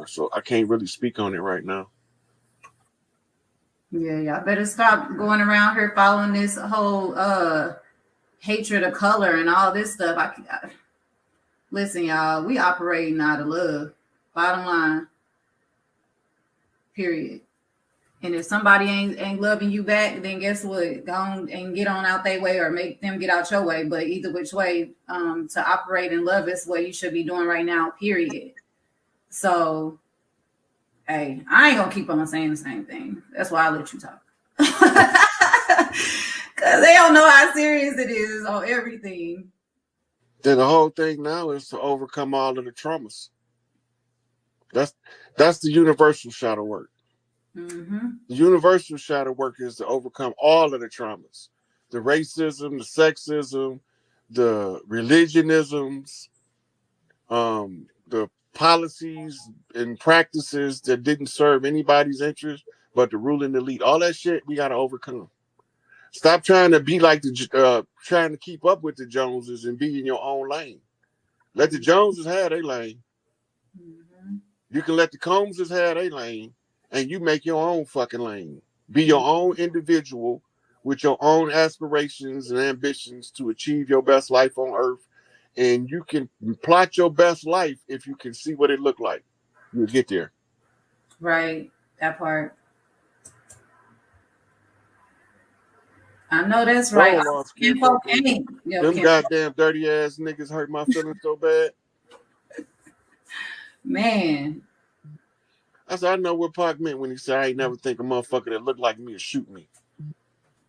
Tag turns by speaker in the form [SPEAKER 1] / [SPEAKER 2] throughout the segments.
[SPEAKER 1] so I can't really speak on it right now.
[SPEAKER 2] Yeah, y'all better stop going around here following this whole hatred of color and all this stuff. Listen, y'all, we operating out of love. Bottom line. Period. And if somebody ain't loving you back, then guess what? Go on and get on out their way or make them get out your way. But either which way, to operate in love is what you should be doing right now, period. So, hey, I ain't going to keep on saying the same thing. That's why I let you talk. Because they don't know how serious it is on everything.
[SPEAKER 1] Then the whole thing now is to overcome all of the traumas. That's the universal shadow work.
[SPEAKER 2] Mm-hmm.
[SPEAKER 1] The universal shadow work is to overcome all of the traumas. The racism, the sexism, the religionisms, the policies and practices that didn't serve anybody's interest but the ruling elite. All that shit we got to overcome. Stop trying to be like trying to keep up with the Joneses and be in your own lane. Let the Joneses have their lane.
[SPEAKER 2] Mm-hmm.
[SPEAKER 1] You can let the Combses have their lane, and you make your own fucking lane. Be your own individual with your own aspirations and ambitions to achieve your best life on earth. And you can plot your best life if you can see what it looked like. You'll get there.
[SPEAKER 2] Right. That part. I know that's right.
[SPEAKER 1] Them goddamn dirty ass niggas hurt my feelings so bad.
[SPEAKER 2] Man.
[SPEAKER 1] I said, I know what Pac meant when he said, I ain't never think a motherfucker that looked like me would shoot me.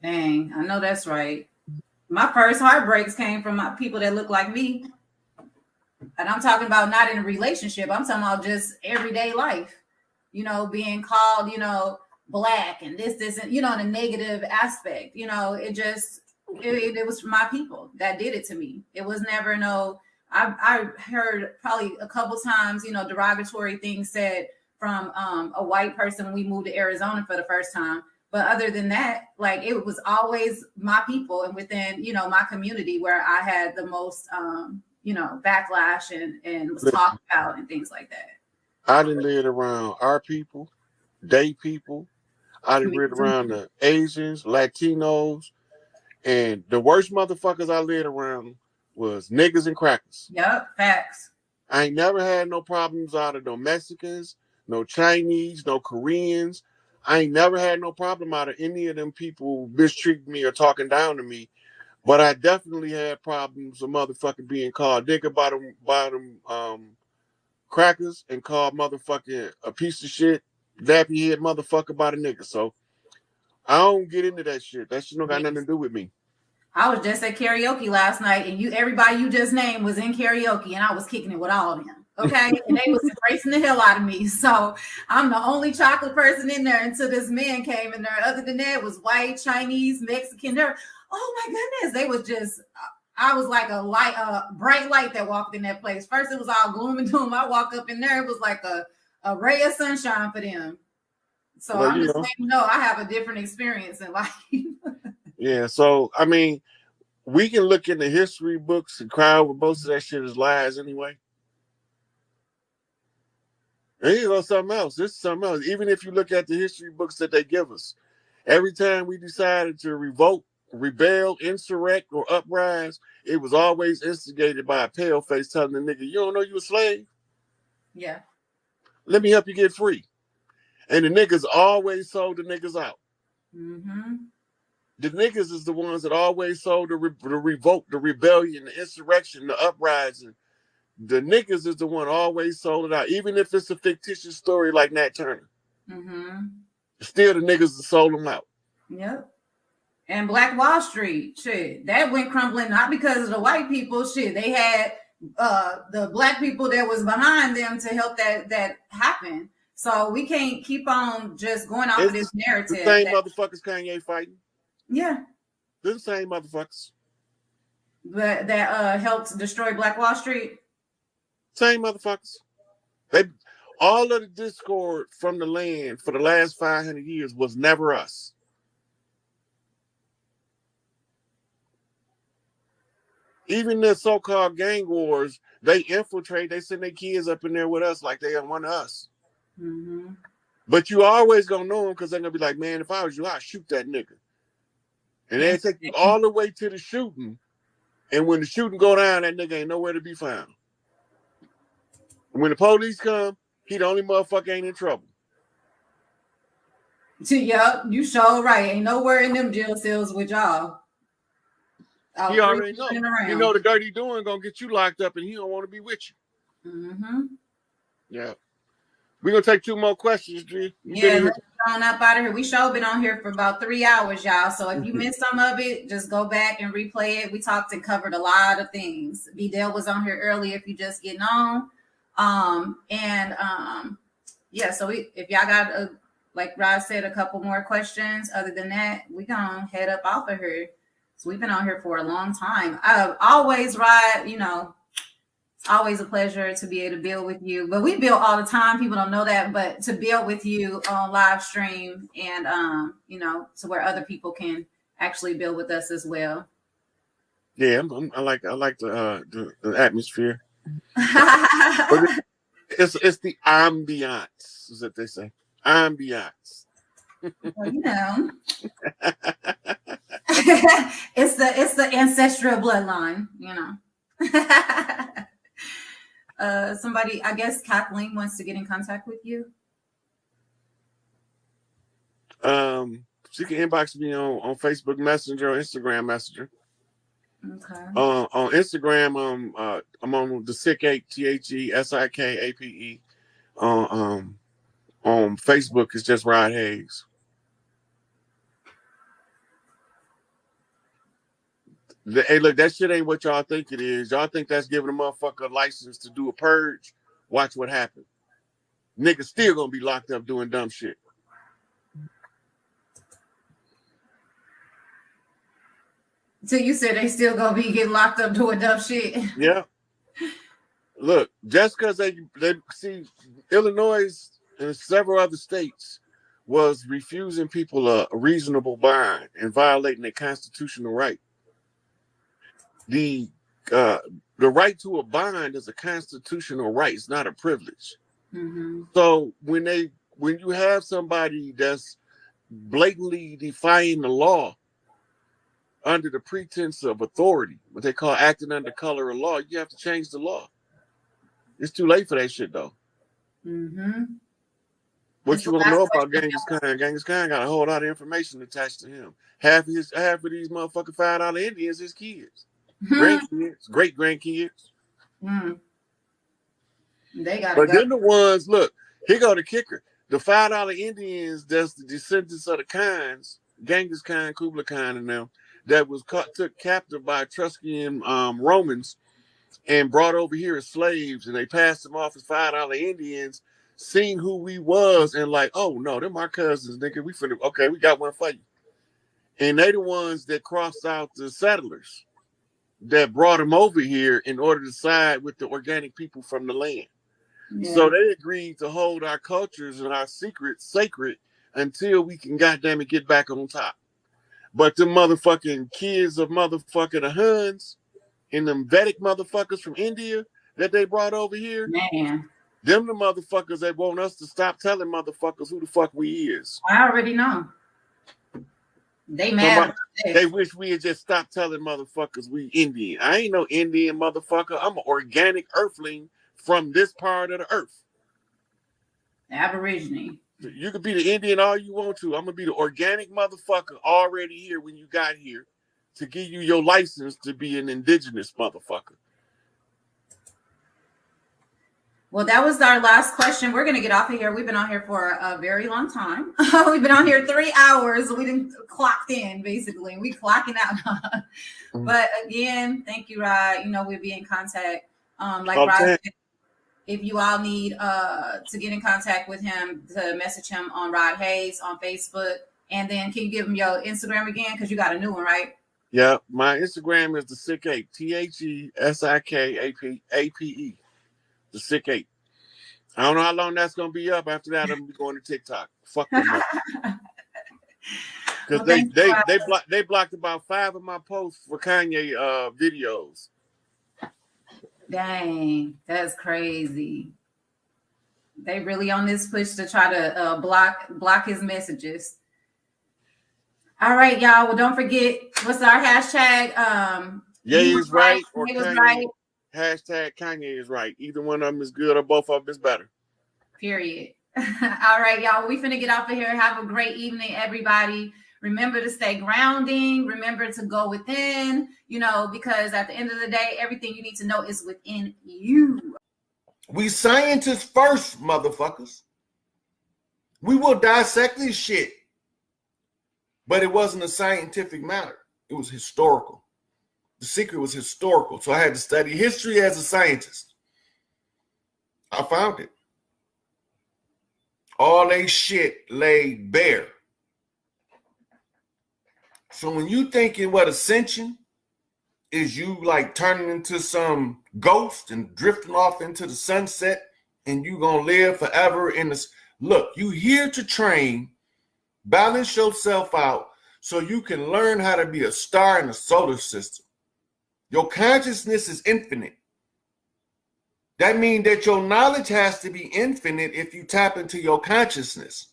[SPEAKER 2] Dang, I know that's right. My first heartbreaks came from people that look like me. And I'm talking about not in a relationship. I'm talking about just everyday life. You know, being called, you know, black and this, and, you know, the negative aspect. You know, it was my people that did it to me. It was never I heard probably a couple times, you know, derogatory things said from a white person when we moved to Arizona for the first time. But other than that, like, it was always my people and within, you know, my community where I had the most, you know, backlash and was talked about and things like that.
[SPEAKER 1] I didn't live around our people, they people. I didn't live around the Asians, Latinos, and the worst motherfuckers I lived around was niggas and crackers.
[SPEAKER 2] Yep, facts.
[SPEAKER 1] I ain't never had no problems out of no Mexicans, no Chinese, no Koreans. I ain't never had no problem out of any of them people mistreating me or talking down to me. But I definitely had problems of motherfucking being called nigga by them crackers and called motherfucking a piece of shit, nappy head motherfucker by the nigga. So I don't get into that shit. That shit don't got nothing to do with me.
[SPEAKER 2] I was just at karaoke last night, and everybody you just named was in karaoke, and I was kicking it with all of them. Okay, and they was embracing the hell out of me. So I'm the only chocolate person in there until this man came in there. Other than that, it was white, Chinese, Mexican. There, oh my goodness, they was just. I was like a bright light that walked in that place. First, it was all gloom and doom. I walk up in there, it was like a ray of sunshine for them. So well, I'm just letting you know I have a different experience in life.
[SPEAKER 1] Yeah, so I mean, we can look in the history books and cry over most of that shit is lies anyway. And here's something else. This is something else. Even if you look at the history books that they give us, every time we decided to revolt, rebel, insurrect, or uprise, it was always instigated by a paleface telling the nigga, you don't know you a slave?
[SPEAKER 2] Yeah.
[SPEAKER 1] Let me help you get free. And the niggas always sold the niggas out.
[SPEAKER 2] Mm-hmm.
[SPEAKER 1] The niggas is the ones that always sold the revolt, the rebellion, the insurrection, the uprising. The niggas is the one always sold it out, even if it's a fictitious story like Nat Turner.
[SPEAKER 2] Mm-hmm.
[SPEAKER 1] Still, the niggas that sold them out.
[SPEAKER 2] Yep. And Black Wall Street, shit, that went crumbling not because of the white people. Shit, they had the black people that was behind them to help that happen. So we can't keep on just going off of this narrative.
[SPEAKER 1] The same motherfuckers Kanye fighting.
[SPEAKER 2] Yeah.
[SPEAKER 1] They're the same motherfuckers.
[SPEAKER 2] That helped destroy Black Wall Street.
[SPEAKER 1] Same motherfuckers. All of the discord from the land for the last 500 years was never us. Even the so-called gang wars, they infiltrate. They send their kids up in there with us like they want us.
[SPEAKER 2] Mm-hmm.
[SPEAKER 1] But you always gonna know them because they're gonna be like, man, if I was you, I'd shoot that nigga. And they take you all the way to the shooting. And when the shooting go down, that nigga ain't nowhere to be found. And when the police come, he the only motherfucker ain't in trouble.
[SPEAKER 2] Yup, you sure right. Ain't nowhere in them jail cells with y'all.
[SPEAKER 1] He already know. You know the dirty doing gonna get you locked up, and he don't want to be with you.
[SPEAKER 2] Mm-hmm.
[SPEAKER 1] Yeah. We're gonna take 2 more questions, G.
[SPEAKER 2] Yeah, let's get on up out of here. We sure been on here for about 3 hours, y'all. So if you missed some of it, just go back and replay it. We talked and covered a lot of things. Vidal was on here earlier if you just getting on. Yeah, so if y'all got like Rod said, a couple more questions. Other than that, we gonna head up off of here. So we've been on here for a long time. Always, Rod, you know, it's always a pleasure to be able to build with you. But we build all the time. People don't know that, but to build with you on live stream and you know, to where other people can actually build with us as well.
[SPEAKER 1] Yeah, I like the atmosphere. It's the ambiance, is what they say. Ambiance.
[SPEAKER 2] Well, you know. it's the ancestral bloodline, you know. Somebody, I guess Kathleen wants to get in contact with you.
[SPEAKER 1] She can inbox me on Facebook Messenger or Instagram Messenger.
[SPEAKER 2] Okay.
[SPEAKER 1] On Instagram, I'm on the SikApe, THESIKAPE. On Facebook, it's just Rod Hayes. Hey, look, that shit ain't what y'all think it is. Y'all think that's giving a motherfucker a license to do a purge? Watch what happens. Niggas still gonna be locked up doing dumb shit.
[SPEAKER 2] So you said they still gonna be getting locked up doing dumb shit?
[SPEAKER 1] Yeah. Look, just because they see Illinois and several other states was refusing people a reasonable bond and violating their constitutional right. The right to a bond is a constitutional right. It's not a privilege.
[SPEAKER 2] Mm-hmm.
[SPEAKER 1] So when you have somebody that's blatantly defying the law under the pretense of authority, what they call acting under color of law, you have to change the law. It's too late for that shit, though.
[SPEAKER 2] Mm-hmm.
[SPEAKER 1] What you want to know about Genghis Khan? Genghis Khan got a whole lot of information attached to him. Half of these motherfucking $5 Indians, his kids. Grandkids, great grandkids.
[SPEAKER 2] They got.
[SPEAKER 1] But then the ones, look, here go the kicker. The $5 Indians, that's the descendants of the Khans, Genghis Khan, Kublai Khan, and them, that was took captive by Etruscan Romans and brought over here as slaves, and they passed them off as $5 Indians, seeing who we was, and like, oh no, they're my cousins, nigga. We got one for you. And they the ones that crossed out the settlers that brought them over here in order to side with the organic people from the land. Yeah. So they agreed to hold our cultures and our secrets sacred until we can goddamn it get back on top. But the motherfucking kids of motherfucking the Huns and them Vedic motherfuckers from India that they brought over here,
[SPEAKER 2] man,
[SPEAKER 1] them the motherfuckers that want us to stop telling motherfuckers who the fuck we is.
[SPEAKER 2] I already know. They mad.
[SPEAKER 1] They wish we had just stopped telling motherfuckers we Indian. I ain't no Indian motherfucker. I'm an organic earthling from this part of the earth.
[SPEAKER 2] Aborigine.
[SPEAKER 1] You could be the Indian all you want to. I'm gonna be the organic motherfucker already here when you got here to give you your license to be an indigenous motherfucker.
[SPEAKER 2] Well, that was our last question. We're going to get off of here. We've been on here for a very long time. We've been on here 3 hours. We didn't clocked in, basically. We clocking out. But again, thank you, Rod. You know, we'll be in contact. Like Rod said, if you all need to get in contact with him, to message him on Rod Hayes on Facebook. And then can you give him your Instagram again? Because you got a new one, right?
[SPEAKER 1] Yeah, my Instagram is the SikApe, THESIKAPE. The SikApe. I don't know how long that's gonna be up. After that, I'm gonna be going to TikTok. Fuck them up. Because they blocked about 5 of my posts for Kanye videos.
[SPEAKER 2] Dang, that's crazy. They really on this push to try to block his messages. All right, y'all. Well, don't forget, what's our hashtag?
[SPEAKER 1] Ye is right or
[SPEAKER 2] Ye was
[SPEAKER 1] Kanye.
[SPEAKER 2] right.
[SPEAKER 1] Hashtag Kanye is right. Either one of them is good or both of them is better.
[SPEAKER 2] Period. All right, y'all. We finna get off of here. Have a great evening, everybody. Remember to stay grounding. Remember to go within, because at the end of the day, everything you need to know is within you.
[SPEAKER 3] We scientists first, motherfuckers. We will dissect this shit. But it wasn't a scientific matter. It was historical. The secret was historical. So I had to study history as a scientist. I found it. All they shit laid bare. So when you thinking what ascension is, you like turning into some ghost and drifting off into the sunset and you gonna live forever in this. Look, you here to train, balance yourself out so you can learn how to be a star in the solar system. Your consciousness is infinite. That means that your knowledge has to be infinite if you tap into your consciousness.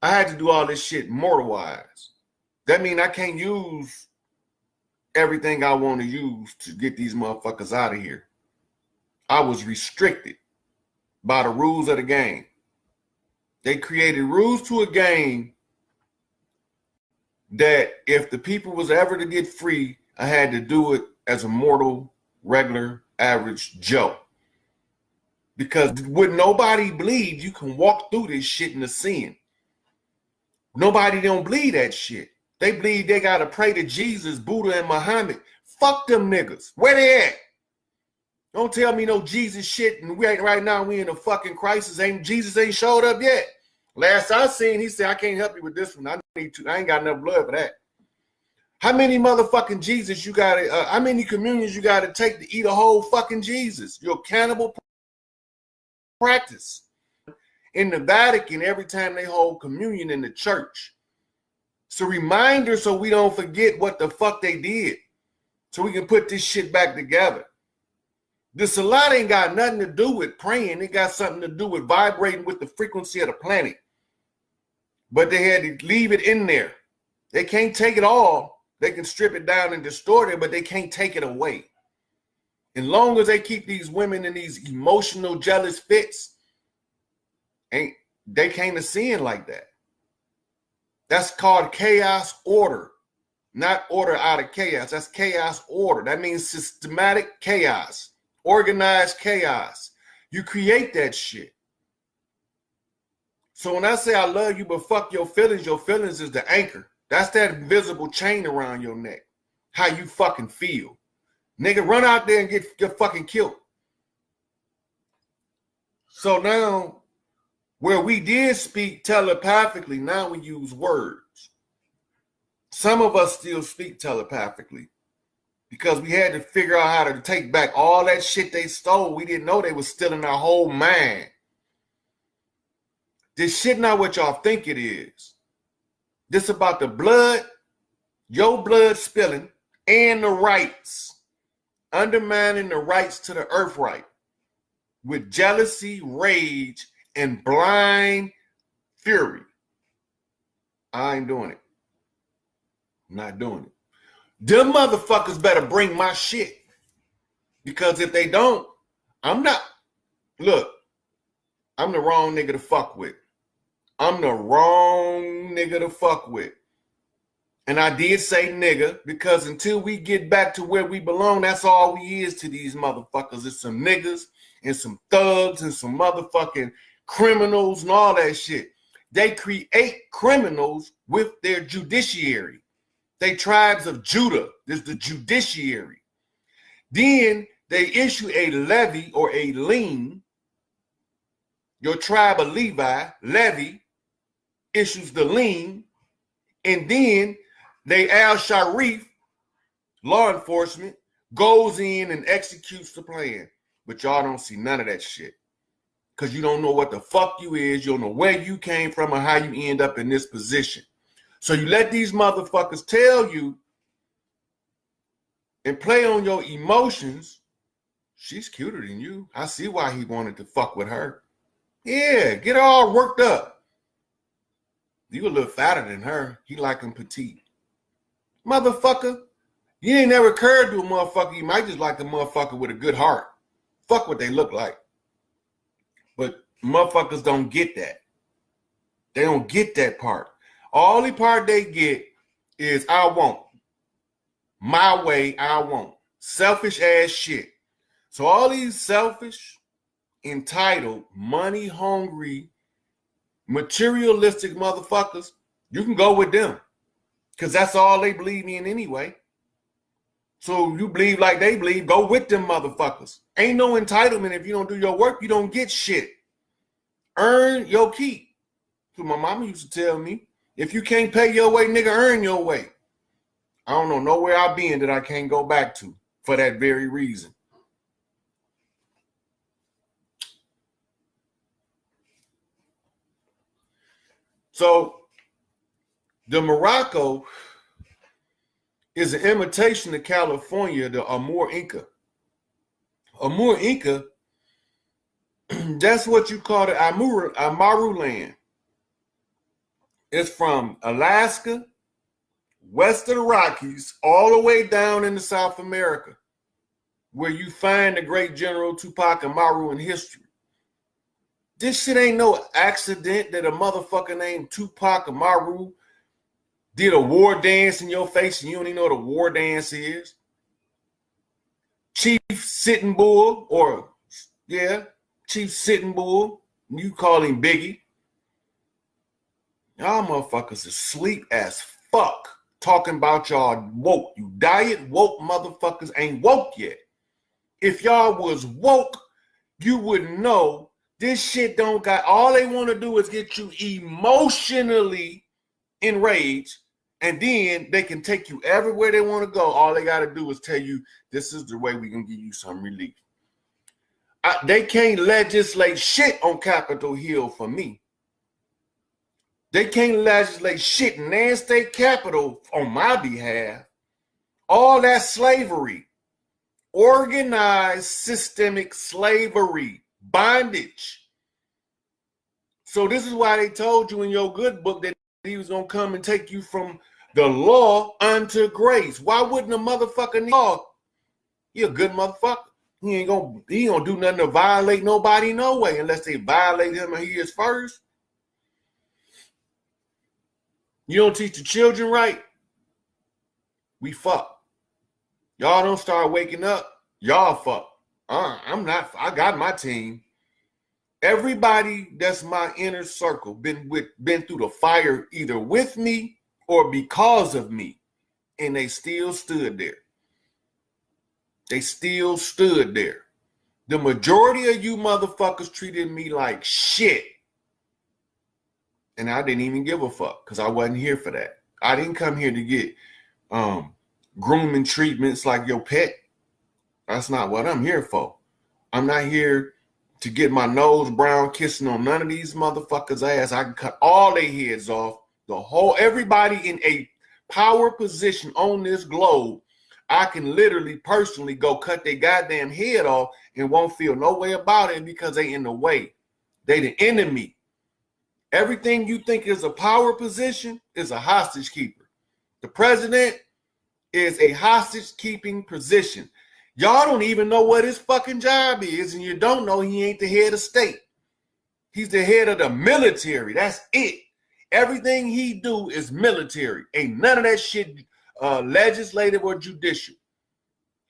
[SPEAKER 3] I had to do all this shit mortal-wise. That means I can't use everything I want to use to get these motherfuckers out of here. I was restricted by the rules of the game. They created rules to a game that if the people was ever to get free, I had to do it as a mortal, regular, average Joe. Because with nobody bleed, you can walk through this shit in the sin. Nobody don't bleed that shit. They bleed, they gotta pray to Jesus, Buddha, and Muhammad. Fuck them niggas. Where they at? Don't tell me no Jesus shit, and right now we in a fucking crisis. Jesus ain't showed up yet. Last I seen, he said, I can't help you with this one. I ain't got enough blood for that. How many motherfucking Jesus you gotta, how many communions you gotta take to eat a whole fucking Jesus? Your cannibal practice. In the Vatican, every time they hold communion in the church, it's a reminder so we don't forget what the fuck they did, so we can put this shit back together. The Salat ain't got nothing to do with praying. It got something to do with vibrating with the frequency of the planet. But they had to leave it in there. They can't take it all. They can strip it down and distort it, but they can't take it away. As long as they keep these women in these emotional, jealous fits, they can't ascend like that. That's called chaos order, not order out of chaos. That's chaos order. That means systematic chaos, organized chaos. You create that shit. So when I say I love you, but fuck your feelings is the anchor. That's that invisible chain around your neck. How you fucking feel. Nigga, run out there and get fucking killed. So now, where we did speak telepathically, now we use words. Some of us still speak telepathically because we had to figure out how to take back all that shit they stole. We didn't know they was stealing our whole mind. This shit not what y'all think it is. This about the blood, your blood spilling, and the rights. Undermining the rights to the earth right. With jealousy, rage, and blind fury. I ain't doing it. I'm not doing it. Them motherfuckers better bring my shit. Because if they don't, I'm not. Look, I'm the wrong nigga to fuck with. I'm the wrong nigga to fuck with. And I did say nigga because until we get back to where we belong, that's all we is to these motherfuckers. It's some niggas and some thugs and some motherfucking criminals and all that shit. They create criminals with their judiciary. They tribes of Judah. There's the judiciary. Then they issue a levy or a lien. Your tribe of Levi, Levi, issues the lien. And then they al-Sharif, law enforcement, goes in and executes the plan. But y'all don't see none of that shit. Because you don't know what the fuck you is. You don't know where you came from or how you end up in this position. So you let these motherfuckers tell you and play on your emotions she's cuter than you. I see why he wanted to fuck with her. Yeah, get her all worked up. You a little fatter than her. He like him petite. Motherfucker, you ain't never occurred to a motherfucker. You might just like a motherfucker with a good heart. Fuck what they look like. But motherfuckers don't get that. They don't get that part. All the part they get is I want. My way, I want. Selfish ass shit. So all these selfish, entitled, money hungry, materialistic motherfuckers, you can go with them. Because that's all they believe in anyway. So you believe like they believe, go with them motherfuckers. Ain't no entitlement. If you don't do your work, you don't get shit. Earn your keep. So my mama used to tell me, if you can't pay your way, nigga, earn your way. I don't know nowhere I've been that I can't go back to for that very reason. So the Morocco is an imitation of California, the Amur Inca. Amur Inca, that's what you call the Amaru land. It's from Alaska, west of the Rockies, all the way down into South America, where you find the great General Tupac Amaru in history. This shit ain't no accident that a motherfucker named Tupac Amaru did a war dance in your face and you don't even know what a war dance is. Chief Sitting Bull, or yeah, Chief Sitting Bull, you call him Biggie. Y'all motherfuckers asleep as fuck talking about y'all woke. You diet woke motherfuckers ain't woke yet. If y'all was woke, you would know this shit don't got, all they want to do is get you emotionally enraged, and then they can take you everywhere they want to go. All they got to do is tell you, this is the way we can give you some relief. They can't legislate shit on Capitol Hill for me. They can't legislate shit in their state capital on my behalf. All that slavery, organized systemic slavery, bondage. So this is why they told you in your good book that he was going to come and take you from the law unto grace. Why wouldn't a motherfucker law? He a good motherfucker. He ain't gonna do nothing to violate nobody no way unless they violate him and he is first. You don't teach the children right, we fuck. Y'all don't start waking up, y'all fuck. I'm not, I got my team. Everybody that's my inner circle been through the fire either with me or because of me, and they still stood there. They still stood there. The majority of you motherfuckers treated me like shit. And I didn't even give a fuck because I wasn't here for that. I didn't come here to get grooming treatments like your pet. That's not what I'm here for. I'm not here to get my nose brown kissing on none of these motherfuckers' ass. I can cut all their heads off. Everybody in a power position on this globe, I can literally personally go cut their goddamn head off and won't feel no way about it because they in the way. They the enemy. Everything you think is a power position is a hostage keeper. The president is a hostage keeping position. Y'all don't even know what his fucking job is, and you don't know he ain't the head of state. He's the head of the military. That's it. Everything he do is military. Ain't none of that shit legislative or judicial.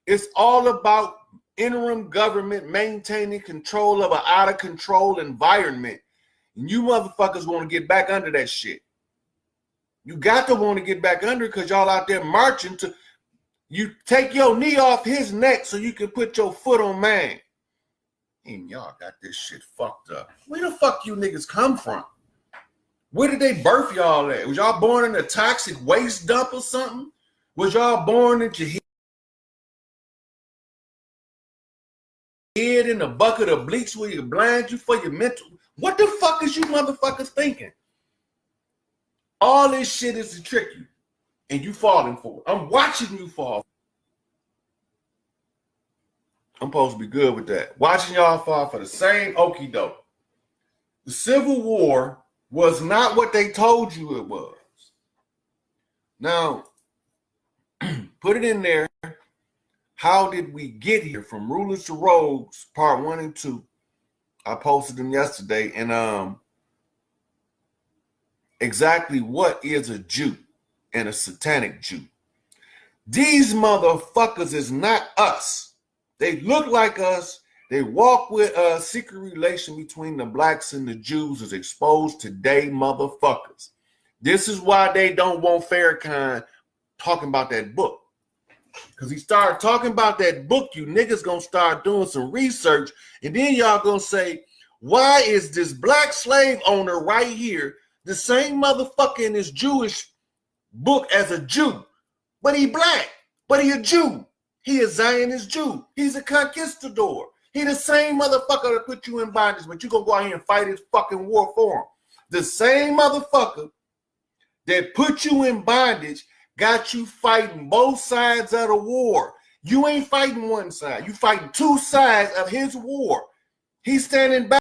[SPEAKER 3] It's all about interim government maintaining control of an out of control environment. And you motherfuckers want to get back under that shit. You got to want to get back under because y'all out there marching to, you take your knee off his neck so you can put your foot on mine. And y'all got this shit fucked up. Where the fuck you niggas come from? Where did they birth y'all at? Was y'all born in a toxic waste dump or something? Was y'all born into head in a bucket of bleach where you blind you for your mental? What the fuck is you motherfuckers thinking? All this shit is to trick you, and you falling for it. I'm watching you fall. I'm supposed to be good with that. Watching y'all fall for the same okie doke. The Civil War was not what they told you it was. Now, put it in there. How did we get here? From Rulers to Rogues, part 1 and 2. I posted them yesterday. And exactly what is a Jew and a satanic Jew? These motherfuckers is not us. They look like us. They walk with us. Secret relation between the blacks and the Jews is exposed today, motherfuckers. This is why they don't want Farrakhan talking about that book. Because he started talking about that book, you niggas gonna start doing some research, and then y'all gonna say, why is this black slave owner right here the same motherfucker in this Jewish book as a Jew? But he black, but he a Jew. He a Zionist Jew. He's a conquistador. He the same motherfucker that put you in bondage, but you gonna go out here and fight his fucking war for him. The same motherfucker that put you in bondage got you fighting both sides of the war. You ain't fighting one side. You fighting two sides of his war. He's standing back.